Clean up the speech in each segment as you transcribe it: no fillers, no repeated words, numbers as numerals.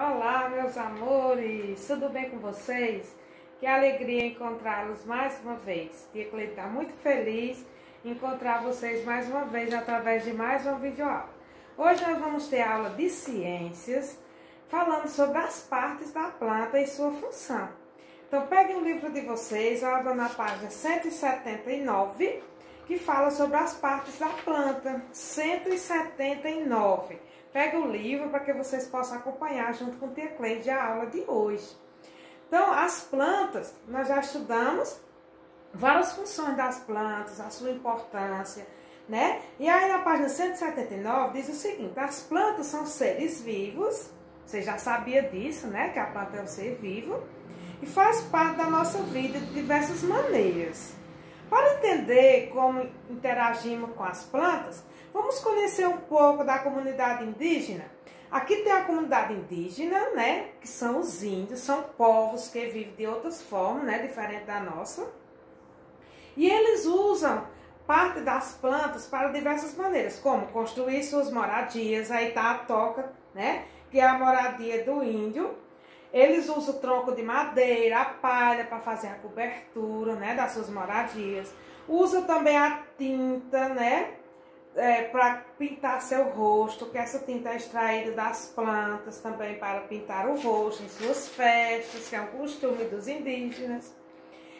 Olá, meus amores, tudo bem com vocês? Que alegria encontrá-los mais uma vez. Tia Cleide está muito feliz em encontrar vocês mais uma vez através de mais uma videoaula. Hoje nós vamos ter aula de ciências, falando sobre as partes da planta e sua função. Então peguem o livro de vocês, abram na página 179, que fala sobre as partes da planta. 179. Pega o livro para que vocês possam acompanhar junto com Tia Cleide a aula de hoje. Então, as plantas, nós já estudamos várias funções das plantas, a sua importância, né? E aí na página 179 diz o seguinte: as plantas são seres vivos, você já sabia disso, né? Que a planta é um ser vivo e faz parte da nossa vida de diversas maneiras. Para entender como interagimos com as plantas, vamos conhecer um pouco da comunidade indígena. Aqui tem a comunidade indígena, né? Que são os índios, são povos que vivem de outras formas, né? Diferente da nossa. E eles usam parte das plantas para diversas maneiras, como construir suas moradias. Aí tá a toca, né? Que é a moradia do índio. Eles usam o tronco de madeira, a palha para fazer a cobertura, né, das suas moradias. Usa também a tinta, né, para pintar seu rosto, que essa tinta é extraída das plantas também para pintar o rosto em suas festas, que é um costume dos indígenas.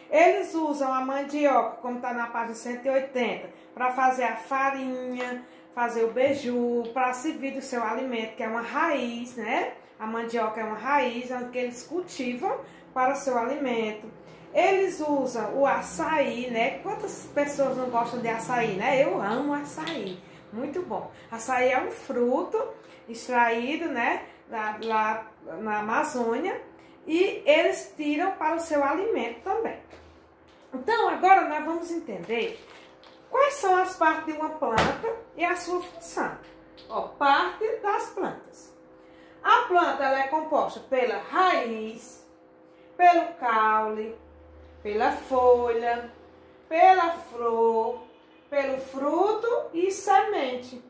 Eles usam a mandioca, como está na página 180, para fazer a farinha, fazer o beiju, para servir do seu alimento, que é uma raiz, né? A mandioca é uma raiz que eles cultivam para o seu alimento. Eles usam o açaí, né? Quantas pessoas não gostam de açaí, né? Eu amo açaí, muito bom. Açaí é um fruto extraído, né? Lá na Amazônia, e eles tiram para o seu alimento também. Então, agora nós vamos entender quais são as partes de uma planta e a sua função. Ó, parte das plantas. A planta ela é composta pela raiz, pelo caule, pela folha, pela flor, pelo fruto e semente.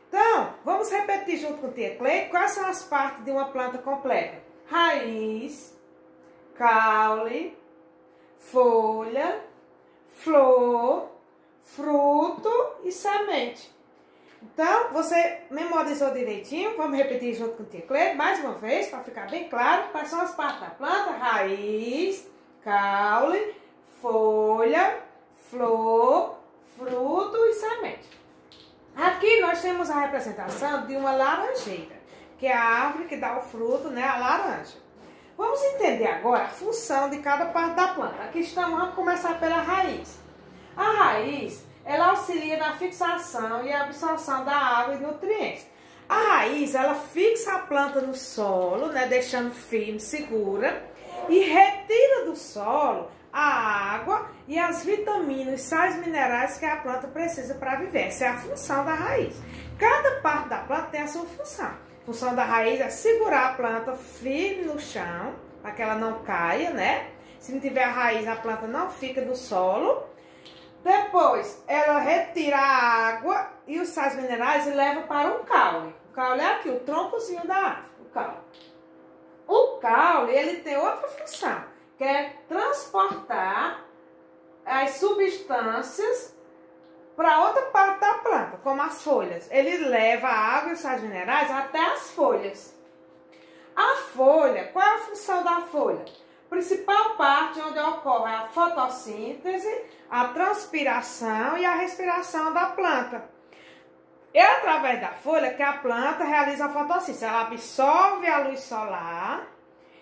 Então, vamos repetir junto com Tia Cleide quais são as partes de uma planta completa. Raiz, caule, folha, flor, fruto e semente. Então, você memorizou direitinho? Vamos repetir junto com o Tia Cleide mais uma vez, para ficar bem claro quais são as partes da planta: raiz, caule, folha, flor, fruto e semente. Aqui nós temos a representação de uma laranjeira, que é a árvore que dá o fruto, né, a laranja. Vamos entender agora a função de cada parte da planta. Aqui estamos, vamos começar pela raiz. A raiz, ela auxilia na fixação e absorção da água e nutrientes. A raiz, ela fixa a planta no solo, né, deixando firme, segura, e retira do solo a água e as vitaminas, sais minerais que a planta precisa para viver. Essa é a função da raiz. Cada parte da planta tem a sua função. A função da raiz é segurar a planta firme no chão, para que ela não caia, né? Se não tiver a raiz, a planta não fica no solo. Depois, ela retira a água e os sais minerais e leva para o caule. O caule é aqui, o troncozinho da árvore, o caule. O caule, ele tem outra função, que é transportar as substâncias para outra parte da planta, como as folhas. Ele leva a água e os sais minerais até as folhas. A folha, qual é a função da folha? Principal parte onde ocorre a fotossíntese, a transpiração e a respiração da planta. É através da folha que a planta realiza a fotossíntese. Ela absorve a luz solar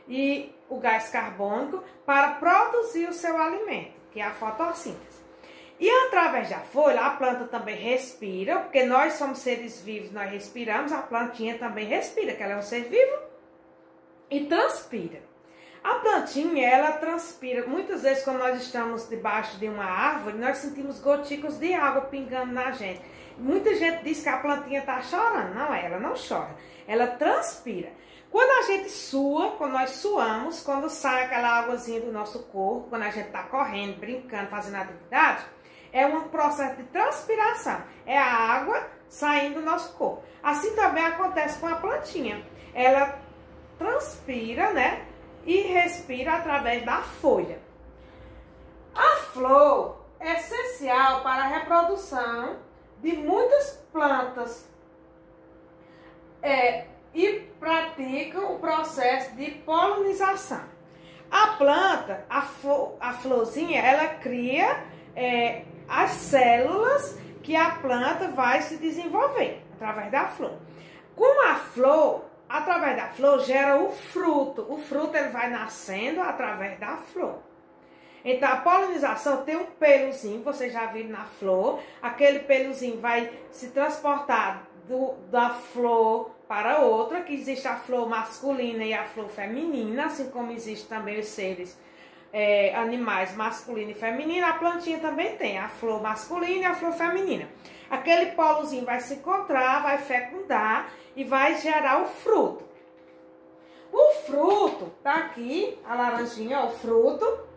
e o gás carbônico para produzir o seu alimento, que é a fotossíntese. E através da folha, a planta também respira, porque nós somos seres vivos, nós respiramos, a plantinha também respira, que ela é um ser vivo, e transpira. A plantinha, ela transpira. Muitas vezes, quando nós estamos debaixo de uma árvore, nós sentimos gotículas de água pingando na gente. Muita gente diz que a plantinha está chorando. Não é, ela não chora. Ela transpira. Quando a gente sua, quando nós suamos, quando sai aquela águazinha do nosso corpo, quando a gente está correndo, brincando, fazendo atividade, é um processo de transpiração. É a água saindo do nosso corpo. Assim também acontece com a plantinha. Ela transpira, né? E respira através da folha. A flor é essencial para a reprodução de muitas plantas e praticam o processo de polinização. A planta, a florzinha, ela cria as células que a planta vai se desenvolver através da flor. Com a flor, através da flor, gera o fruto. O fruto ele vai nascendo através da flor. Então, a polinização tem um pelozinho, vocês já viram na flor. Aquele pelozinho vai se transportar da flor para outra, que existe a flor masculina e a flor feminina, assim como existe também os seres animais masculino e feminino. A plantinha também tem a flor masculina e a flor feminina. Aquele polozinho vai se encontrar, vai fecundar e vai gerar o fruto. O fruto, tá aqui, a laranjinha, o fruto,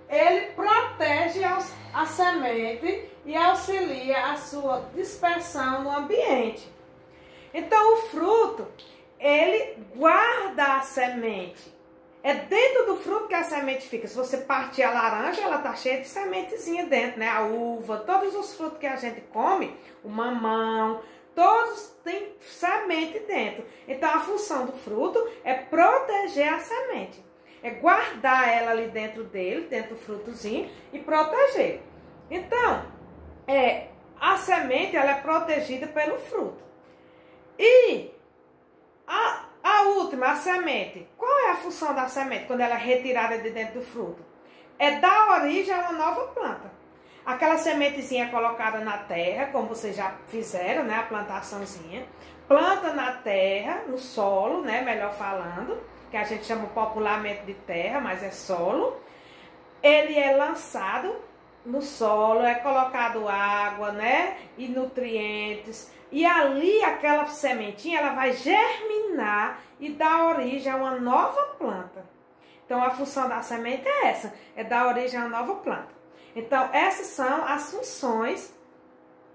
ele protege a semente e auxilia a sua dispersão no ambiente. Então, o fruto, ele guarda a semente. É dentro do fruto que a semente fica. Se você partir a laranja, ela tá cheia de sementezinha dentro, né? A uva, todos os frutos que a gente come, o mamão, todos têm semente dentro. Então, a função do fruto é proteger a semente. É guardar ela ali dentro dele, dentro do frutozinho, e proteger. Então, a semente, ela é protegida pelo fruto. E a última, a semente. Qual é a função da semente quando ela é retirada de dentro do fruto? É dar origem a uma nova planta. Aquela sementezinha colocada na terra, como vocês já fizeram, né? A plantaçãozinha. Planta na terra, no solo, né? Melhor falando, que a gente chama popularmente de terra, mas é solo. Ele é lançado no solo, é colocado água, né? E nutrientes. E ali, aquela sementinha, ela vai germinar e dar origem a uma nova planta. Então, a função da semente é essa, é dar origem a uma nova planta. Então, essas são as funções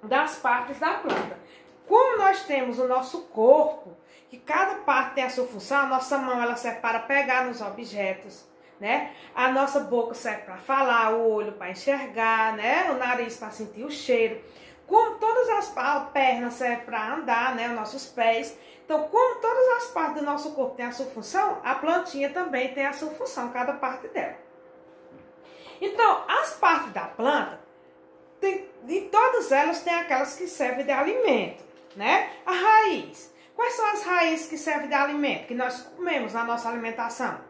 das partes da planta. Como nós temos o nosso corpo, que cada parte tem a sua função, a nossa mão, ela serve para pegar nos objetos, né? A nossa boca serve para falar, o olho para enxergar, né? O nariz para sentir o cheiro. Como todas as pernas servem para andar, né? Os nossos pés. Então, como todas as partes do nosso corpo têm a sua função, a plantinha também tem a sua função, cada parte dela. Então, as partes da planta, de todas elas tem aquelas que servem de alimento, né? A raiz. Quais são as raízes que servem de alimento, que nós comemos na nossa alimentação?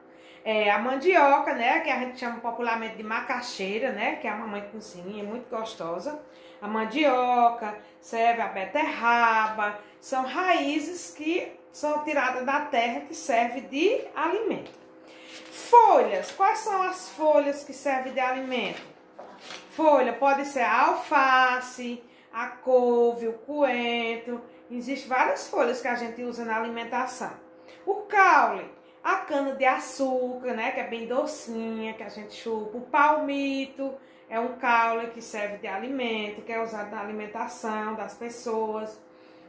A mandioca, né, que a gente chama popularmente de macaxeira, né, que a mamãe cozinha, é muito gostosa. A mandioca, serve a beterraba, são raízes que são tiradas da terra que servem de alimento. Folhas, quais são as folhas que servem de alimento? Folha pode ser a alface, a couve, o coentro, existem várias folhas que a gente usa na alimentação. O caule, a cana de açúcar, né, que é bem docinha, que a gente chupa. O palmito é um caule que serve de alimento, que é usado na alimentação das pessoas.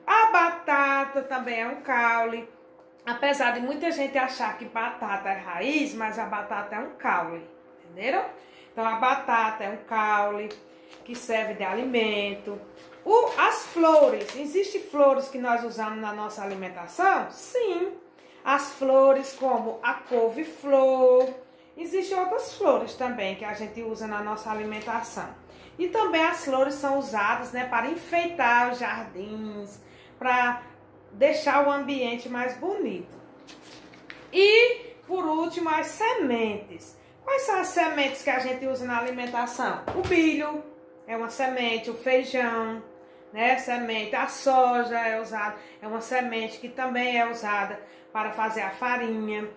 A batata também é um caule. Apesar de muita gente achar que batata é raiz, mas a batata é um caule, entenderam? Então, a batata é um caule que serve de alimento. As flores, existem flores que nós usamos na nossa alimentação? Sim. As flores como a couve-flor, existem outras flores também que a gente usa na nossa alimentação. E também as flores são usadas, né, para enfeitar os jardins, para deixar o ambiente mais bonito. E, por último, as sementes. Quais são as sementes que a gente usa na alimentação? O milho é uma semente, o feijão, né, semente, a soja é uma semente que também é usada para fazer a farinha.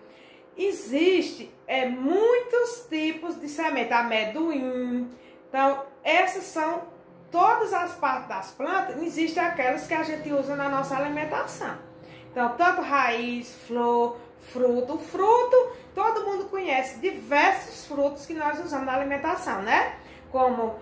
Existe muitos tipos de semente, amendoim. Então, essas são todas as partes das plantas, existem aquelas que a gente usa na nossa alimentação. Então, tanto raiz, flor, fruto. O fruto, todo mundo conhece diversos frutos que nós usamos na alimentação, né? Como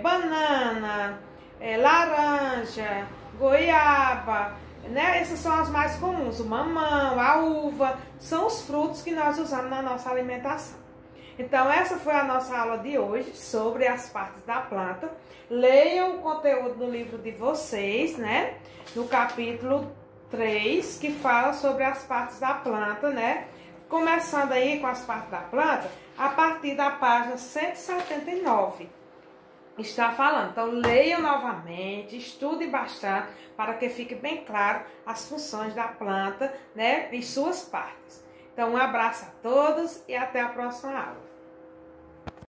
banana, laranja, goiaba, né? Essas são as mais comuns, o mamão, a uva, são os frutos que nós usamos na nossa alimentação. Então, essa foi a nossa aula de hoje sobre as partes da planta. Leiam o conteúdo do livro de vocês, né? No capítulo 3, que fala sobre as partes da planta, né? Começando aí com as partes da planta, a partir da página 179. Está falando. Então, leiam novamente, estude bastante, para que fique bem claro as funções da planta, né? E suas partes. Então, um abraço a todos e até a próxima aula.